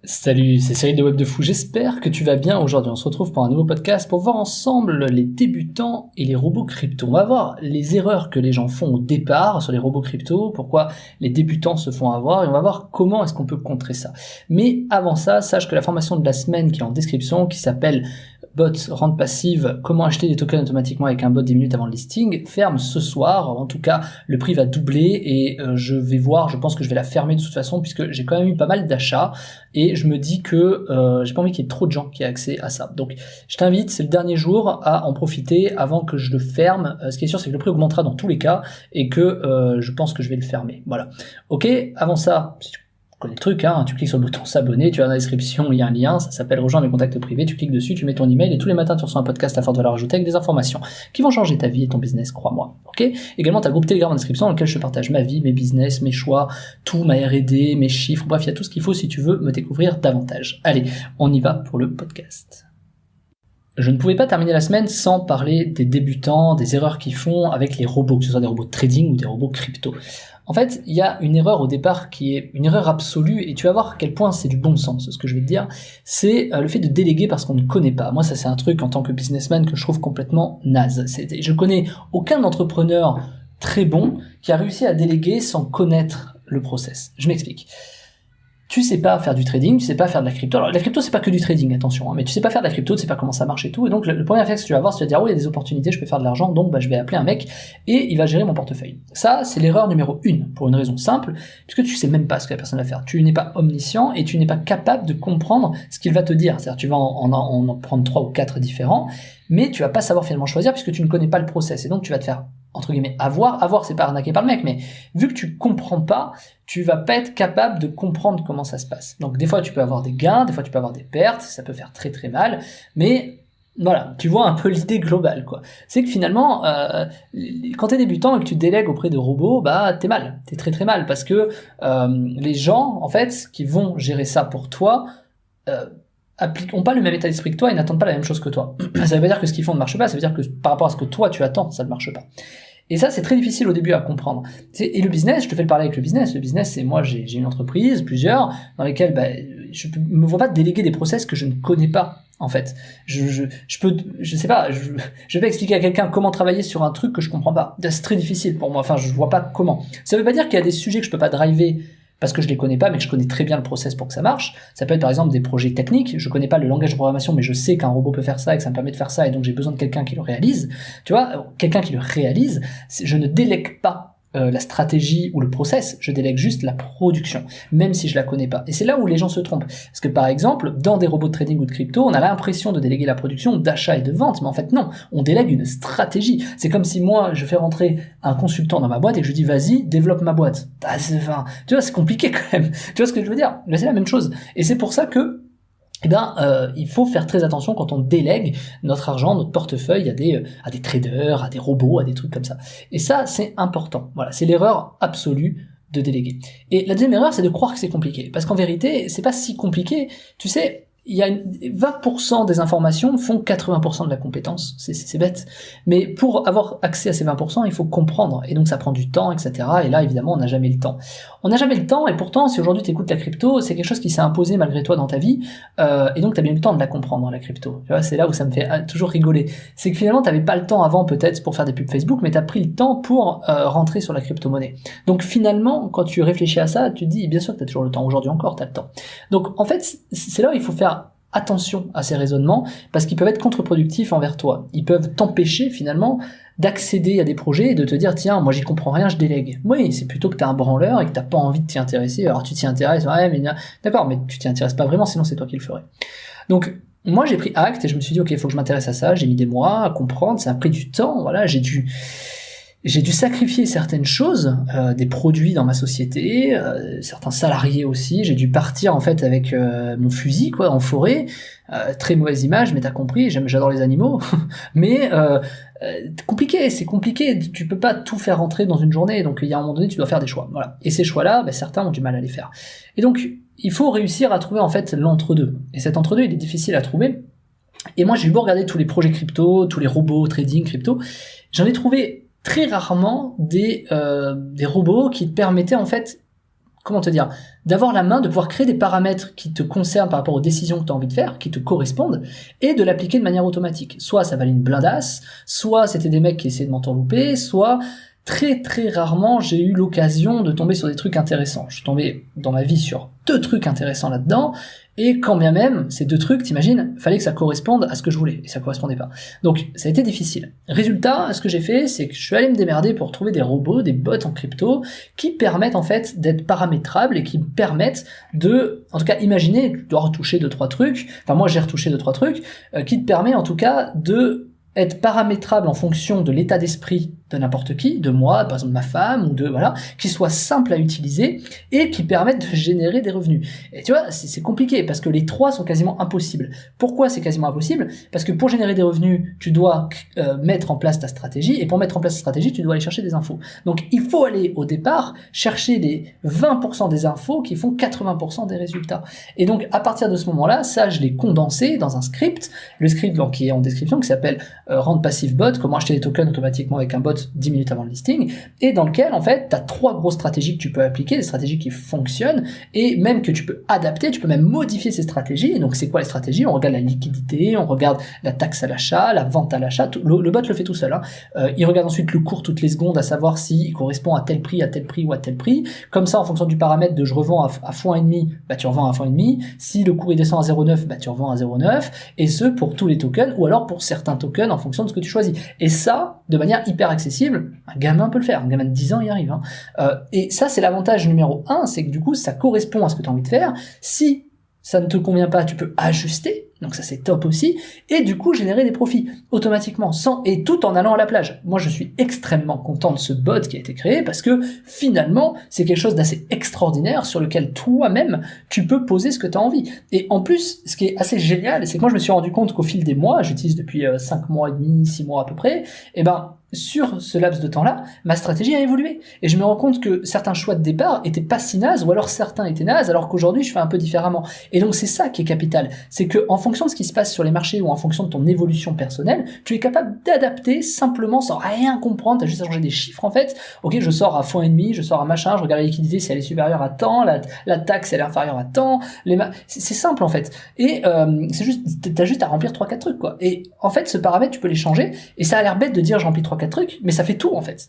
Salut, c'est Cyril de Web de Fou, j'espère que tu vas bien. Aujourd'hui on se retrouve pour un nouveau podcast pour voir ensemble les débutants et les robots crypto. On va voir les erreurs que les gens font au départ sur les robots crypto, pourquoi les débutants se font avoir, et on va voir comment est-ce qu'on peut contrer ça. Mais avant ça, sache que la formation de la semaine qui est en description, qui s'appelle Bot Rente Passive, comment acheter des tokens automatiquement avec un bot 10 minutes avant le listing, ferme ce soir. En tout cas, le prix va doubler et je pense que je vais la fermer de toute façon puisque j'ai quand même eu pas mal d'achats et je me dis que j'ai pas envie qu'il y ait trop de gens qui aient accès à ça. Donc je t'invite, c'est le dernier jour, à en profiter avant que je le ferme. Ce qui est sûr, c'est que le prix augmentera dans tous les cas et que je pense que je vais le fermer. Voilà. Ok, avant ça, si tu connais le truc, hein, tu cliques sur le bouton s'abonner, tu vas dans la description, il y a un lien, ça s'appelle rejoindre mes contacts privés, tu cliques dessus, tu mets ton email et tous les matins tu reçois un podcast à forte valeur ajoutée avec des informations qui vont changer ta vie et ton business, crois-moi. Ok. Également, tu as le groupe Telegram en description dans lequel je te partage ma vie, mes business, mes choix, tout, ma R&D, mes chiffres, bref, il y a tout ce qu'il faut si tu veux me découvrir davantage. Allez, on y va pour le podcast. Je ne pouvais pas terminer la semaine sans parler des débutants, des erreurs qu'ils font avec les robots, que ce soit des robots de trading ou des robots crypto. En fait, il y a une erreur au départ qui est une erreur absolue, et tu vas voir à quel point c'est du bon sens, ce que je vais te dire, c'est le fait de déléguer parce qu'on ne connaît pas. Moi, ça c'est un truc en tant que businessman que je trouve complètement naze. Je connais aucun entrepreneur très bon qui a réussi à déléguer sans connaître le process. Je m'explique. Tu sais pas faire du trading, tu sais pas faire de la crypto. Alors la crypto c'est pas que du trading, attention, hein, mais tu sais pas faire de la crypto, tu sais pas comment ça marche et tout. Et donc le premier réflexe que tu vas avoir, c'est de dire oh il y a des opportunités, je peux faire de l'argent, donc je vais appeler un mec et il va gérer mon portefeuille. Ça c'est l'erreur numéro 1 pour une raison simple, puisque tu sais même pas ce que la personne va faire. Tu n'es pas omniscient et tu n'es pas capable de comprendre ce qu'il va te dire. C'est-à-dire tu vas en prendre 3 ou 4 différents, mais tu vas pas savoir finalement choisir puisque tu ne connais pas le process et donc tu vas te faire entre guillemets avoir, c'est pas arnaquer par le mec, mais vu que tu comprends pas, tu vas pas être capable de comprendre comment ça se passe. Donc des fois tu peux avoir des gains, des fois tu peux avoir des pertes, ça peut faire très très mal, mais voilà, tu vois un peu l'idée globale, quoi. C'est que finalement, quand t'es débutant et que tu délègues auprès de robots, t'es mal, t'es très très mal, parce que les gens, en fait, qui vont gérer ça pour toi, ont pas le même état d'esprit que toi et n'attendent pas la même chose que toi. Ça veut pas dire que ce qu'ils font ne marche pas, ça veut dire que par rapport à ce que toi tu attends, ça ne marche pas. Et ça, c'est très difficile au début à comprendre. Et le business, je te fais le parler avec le business. Le business, c'est moi, j'ai une entreprise, plusieurs, dans lesquelles je me vois pas déléguer des process que je ne connais pas, en fait. Je sais pas, je vais expliquer à quelqu'un comment travailler sur un truc que je comprends pas. C'est très difficile pour moi, enfin, je vois pas comment. Ça veut pas dire qu'il y a des sujets que je peux pas driver parce que je les connais pas, mais que je connais très bien le process pour que ça marche. Ça peut être par exemple des projets techniques, je connais pas le langage de programmation, mais je sais qu'un robot peut faire ça et que ça me permet de faire ça, et donc j'ai besoin de quelqu'un qui le réalise. Tu vois, quelqu'un qui le réalise, je ne délègue pas la stratégie ou le process, je délègue juste la production, même si je la connais pas. Et c'est là où les gens se trompent. Parce que par exemple, dans des robots de trading ou de crypto, on a l'impression de déléguer la production d'achat et de vente, mais en fait non, on délègue une stratégie. C'est comme si moi, je fais rentrer un consultant dans ma boîte et que je dis vas-y, développe ma boîte. Tu vois, c'est compliqué quand même. Tu vois ce que je veux dire? Mais c'est la même chose. Et c'est pour ça que il faut faire très attention quand on délègue notre argent, notre portefeuille à des traders, à des robots, à des trucs comme ça. Et ça, c'est important. Voilà, c'est l'erreur absolue de déléguer. Et la deuxième erreur, c'est de croire que c'est compliqué. Parce qu'en vérité, c'est pas si compliqué. Tu sais, il y a 20% des informations font 80% de la compétence. C'est bête. Mais pour avoir accès à ces 20%, il faut comprendre. Et donc ça prend du temps, etc. Et là, évidemment, on n'a jamais le temps. On n'a jamais le temps, et pourtant, si aujourd'hui tu écoutes la crypto, c'est quelque chose qui s'est imposé malgré toi dans ta vie, et donc tu as bien eu le temps de la comprendre, la crypto. Tu vois, c'est là où ça me fait toujours rigoler. C'est que finalement, tu n'avais pas le temps avant peut-être pour faire des pubs Facebook, mais tu as pris le temps pour rentrer sur la crypto-monnaie. Donc finalement, quand tu réfléchis à ça, tu te dis, bien sûr que tu as toujours le temps. Aujourd'hui encore, tu as le temps. Donc en fait, c'est là où il faut faire attention à ces raisonnements, parce qu'ils peuvent être contre-productifs envers toi. Ils peuvent t'empêcher finalement d'accéder à des projets et de te dire tiens, moi j'y comprends rien, je délègue. Oui, c'est plutôt que t'es un branleur et que t'as pas envie de t'y intéresser. Alors tu t'y intéresses, ouais, mais d'accord, mais tu t'y intéresses pas vraiment, sinon c'est toi qui le ferais. Donc moi j'ai pris acte et je me suis dit ok, il faut que je m'intéresse à ça. J'ai mis des mois à comprendre, ça a pris du temps. Voilà, j'ai dû sacrifier certaines choses, des produits dans ma société, certains salariés aussi. J'ai dû partir en fait avec mon fusil quoi en forêt. Très mauvaise image, mais t'as compris. J'adore les animaux, mais c'est compliqué. Tu peux pas tout faire rentrer dans une journée. Donc il y a un moment donné, tu dois faire des choix. Voilà. Et ces choix-là, certains ont du mal à les faire. Et donc il faut réussir à trouver en fait l'entre-deux. Et cet entre-deux, il est difficile à trouver. Et moi, j'ai beau regarder tous les projets crypto, tous les robots trading crypto, j'en ai trouvé très rarement des robots qui te permettaient en fait comment te dire, d'avoir la main, de pouvoir créer des paramètres qui te concernent par rapport aux décisions que tu as envie de faire, qui te correspondent, et de l'appliquer de manière automatique. Soit ça valait une blindasse, soit c'était des mecs qui essayaient de m'entourlouper, soit très très rarement j'ai eu l'occasion de tomber sur des trucs intéressants. Je suis tombé dans ma vie sur 2 trucs intéressants là-dedans, et quand bien même, ces 2 trucs, t'imagines, fallait que ça corresponde à ce que je voulais, et ça correspondait pas. Donc, ça a été difficile. Résultat, ce que j'ai fait, c'est que je suis allé me démerder pour trouver des robots, des bots en crypto, qui permettent en fait d'être paramétrables, et qui permettent de, en tout cas, imaginer, tu dois retoucher 2-3 trucs, enfin moi j'ai retouché 2-3 trucs, qui te permet en tout cas de être paramétrable en fonction de l'état d'esprit de n'importe qui, de moi, par exemple de ma femme, ou de, voilà, qui soit simple à utiliser, et qui permettent de générer des revenus. Et tu vois, c'est compliqué, parce que les 3 sont quasiment impossibles. Pourquoi c'est quasiment impossible? Parce que pour générer des revenus, tu dois mettre en place ta stratégie, et pour mettre en place ta stratégie, tu dois aller chercher des infos. Donc il faut aller, au départ, chercher les 20% des infos qui font 80% des résultats. Et donc, à partir de ce moment-là, ça, je l'ai condensé dans un script, le script donc, qui est en description, qui s'appelle Rendre Passive Bot, comment acheter des tokens automatiquement avec un bot 10 minutes avant le listing, et dans lequel, en fait, tu as 3 grosses stratégies que tu peux appliquer, des stratégies qui fonctionnent, et même que tu peux adapter, tu peux même modifier ces stratégies. Et donc, c'est quoi les stratégies? On regarde la liquidité, on regarde la taxe à l'achat, la vente à l'achat, le bot le fait tout seul, hein. Il regarde ensuite le cours toutes les secondes, à savoir s'il correspond à tel prix ou à tel prix. Comme ça, en fonction du paramètre de je revends à fois et demi, bah tu revends à fois et demi. Si le cours il descend à 0,9, bah tu revends à 0,9, et ce pour tous les tokens, ou alors pour certains tokens en fonction de ce que tu choisis. Et ça, de manière hyper accessible, un gamin peut le faire, un gamin de 10 ans y arrive, hein. Et ça, c'est l'avantage numéro 1, c'est que du coup, ça correspond à ce que tu as envie de faire. Si ça ne te convient pas, tu peux ajuster, donc ça c'est top aussi, et du coup générer des profits automatiquement, et tout en allant à la plage. Moi je suis extrêmement content de ce bot qui a été créé, parce que finalement c'est quelque chose d'assez extraordinaire sur lequel toi-même tu peux poser ce que tu as envie. Et en plus, ce qui est assez génial, c'est que moi je me suis rendu compte qu'au fil des mois, j'utilise depuis 5 mois et demi, 6 mois à peu près, et ben sur ce laps de temps-là, ma stratégie a évolué. Et je me rends compte que certains choix de départ étaient pas si nazes, ou alors certains étaient nazes, alors qu'aujourd'hui je fais un peu différemment. Et donc c'est ça qui est capital. C'est que en fonction de ce qui se passe sur les marchés, ou en fonction de ton évolution personnelle, tu es capable d'adapter simplement sans rien comprendre, t'as juste à changer des chiffres en fait. Ok, je sors à fois et demi, je sors à machin, je regarde la liquidité si elle est supérieure à tant, la taxe elle est inférieure à tant, c'est simple en fait. Et c'est juste, t'as juste à remplir 3-4 trucs quoi. Et en fait ce paramètre tu peux les changer, et ça a l'air bête de dire je remplis 3-4 trucs, mais ça fait tout en fait.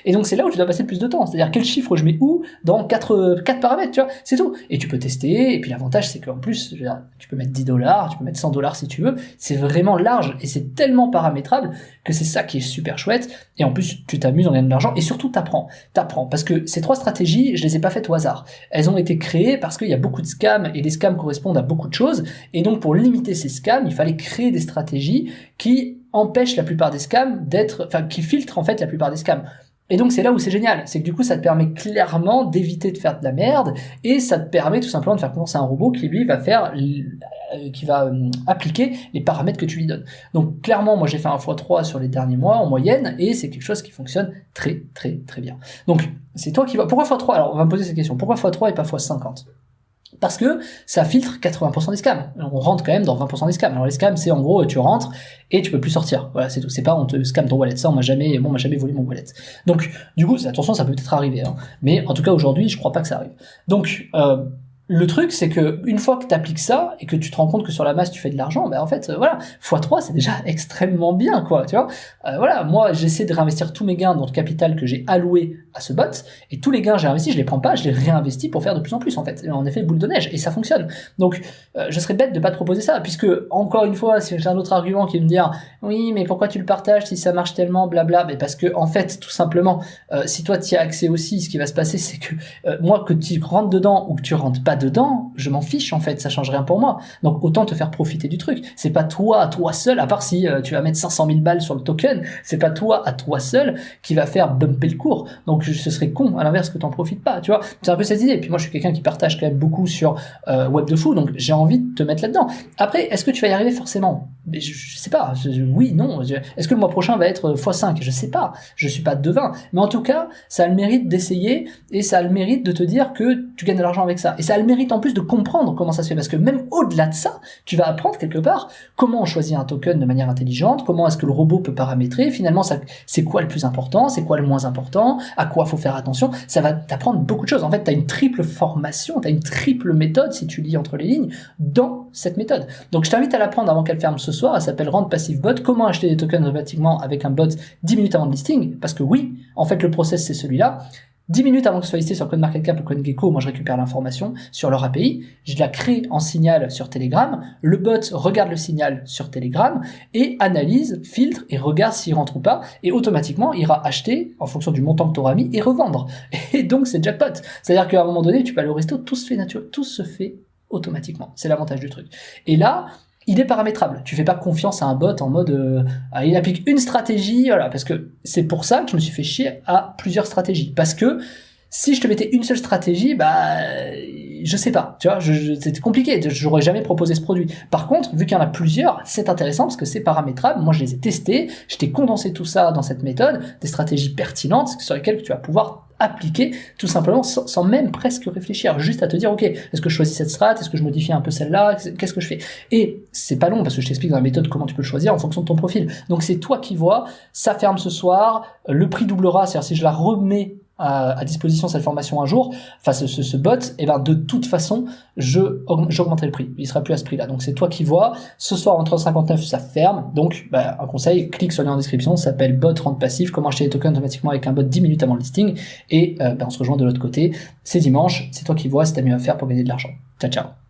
Et donc c'est là où tu dois passer le plus de temps, c'est-à-dire quel chiffre je mets où dans 4 paramètres, tu vois, c'est tout. Et tu peux tester, et puis l'avantage c'est qu'en plus, je veux dire, tu peux mettre $10, tu peux mettre $100 si tu veux, c'est vraiment large, et c'est tellement paramétrable que c'est ça qui est super chouette, et en plus tu t'amuses, on gagne de l'argent, et surtout t'apprends, parce que ces 3 stratégies, je les ai pas faites au hasard. Elles ont été créées parce qu'il y a beaucoup de scams, et les scams correspondent à beaucoup de choses, et donc pour limiter ces scams, il fallait créer des stratégies qui empêche la plupart des scams qui filtrent en fait la plupart des scams. Et donc c'est là où c'est génial, c'est que du coup ça te permet clairement d'éviter de faire de la merde, et ça te permet tout simplement de faire confiance à un robot qui lui va appliquer les paramètres que tu lui donnes. Donc clairement moi j'ai fait un x3 sur les derniers mois en moyenne, et c'est quelque chose qui fonctionne très très très bien. Donc c'est toi qui vas... Pourquoi x3? Alors on va me poser cette question, pourquoi x3 et pas x50? Parce que ça filtre 80% des scams. On rentre quand même dans 20% des scams. Alors les scams, c'est en gros, tu rentres et tu peux plus sortir. Voilà, c'est tout. C'est pas on te scam ton wallet. Ça, on m'a jamais volé mon wallet. Donc, du coup, attention, ça peut peut-être arriver, hein. Mais en tout cas, aujourd'hui, je crois pas que ça arrive. Donc, le truc, c'est que une fois que tu appliques ça et que tu te rends compte que sur la masse tu fais de l'argent, ben en fait, voilà, x3 c'est déjà extrêmement bien, quoi, tu vois. Voilà, moi j'essaie de réinvestir tous mes gains dans le capital que j'ai alloué à ce bot, et tous les gains que j'ai investis, je les prends pas, je les réinvestis pour faire de plus en plus, en fait. En effet, boule de neige, et ça fonctionne. Donc, je serais bête de pas te proposer ça, puisque encore une fois, si j'ai un autre argument qui va me dire, oui, mais pourquoi tu le partages si ça marche tellement, blabla, mais parce que en fait, tout simplement, si toi tu y as accès aussi, ce qui va se passer, c'est que moi, que tu rentres dedans ou que tu rentres pas dedans, je m'en fiche en fait, ça change rien pour moi. Donc autant te faire profiter du truc. C'est pas toi seul, à part si tu vas mettre 500 000 balles sur le token, c'est pas toi seul qui va faire bumper le cours. Donc ce serait con, à l'inverse, que t'en profites pas, tu vois. C'est un peu cette idée. Et puis moi je suis quelqu'un qui partage quand même beaucoup sur Web de Fou, donc j'ai envie de te mettre là-dedans. Après, est-ce que tu vas y arriver forcément? Mais je sais pas. Oui, non. Est-ce que le mois prochain va être x5? Je sais pas. Je suis pas devin. Mais en tout cas, ça a le mérite d'essayer, et ça a le mérite de te dire que tu gagnes de l'argent avec ça. Et ça a le mérite en plus de comprendre comment ça se fait, parce que même au-delà de ça, tu vas apprendre quelque part comment on choisit un token de manière intelligente, comment est-ce que le robot peut paramétrer, finalement ça, c'est quoi le plus important, c'est quoi le moins important, à quoi quoi faut faire attention, ça va t'apprendre beaucoup de choses. En fait, tu as une triple formation, tu as une triple méthode, si tu lis entre les lignes, dans cette méthode. Donc je t'invite à l'apprendre avant qu'elle ferme ce soir, elle s'appelle Rente Passive Bot, comment acheter des tokens automatiquement avec un bot 10 minutes avant le listing, parce que oui, en fait le process c'est celui-là. 10 minutes avant que ce soit listé sur CoinMarketCap ou CoinGecko, moi je récupère l'information sur leur API, je la crée en signal sur Telegram, le bot regarde le signal sur Telegram et analyse, filtre et regarde s'il rentre ou pas, et automatiquement il ira acheter en fonction du montant que tu auras mis et revendre. Et donc c'est jackpot. C'est-à-dire qu'à un moment donné, tu peux aller au resto, tout se fait naturel, tout se fait automatiquement. C'est l'avantage du truc. Et là, il est paramétrable. Tu fais pas confiance à un bot en mode il applique une stratégie, voilà, parce que c'est pour ça que je me suis fait chier à plusieurs stratégies. Parce que si je te mettais une seule stratégie, bah je sais pas, tu vois, c'était compliqué, j'aurais jamais proposé ce produit. Par contre, vu qu'il y en a plusieurs, c'est intéressant parce que c'est paramétrable. Moi, je les ai testés, je t'ai condensé tout ça dans cette méthode, des stratégies pertinentes sur lesquelles tu vas pouvoir appliquer tout simplement sans même presque réfléchir, juste à te dire ok, est-ce que je choisis cette strat, est-ce que je modifie un peu celle-là, qu'est-ce que je fais. Et c'est pas long parce que je t'explique dans la méthode comment tu peux le choisir en fonction de ton profil. Donc c'est toi qui vois, ça ferme ce soir, le prix doublera, c'est-à-dire si je la remets à disposition cette formation un jour, enfin ce bot, et ben de toute façon j'augmenterai le prix, il sera plus à ce prix là. Donc c'est toi qui vois, ce soir en 3,59 ça ferme, donc un conseil, clique sur le lien en description, ça s'appelle bot rente passif, comment acheter les tokens automatiquement avec un bot 10 minutes avant le listing, et on se rejoint de l'autre côté, c'est dimanche, c'est toi qui vois si t'as mieux à faire pour gagner de l'argent. Ciao ciao.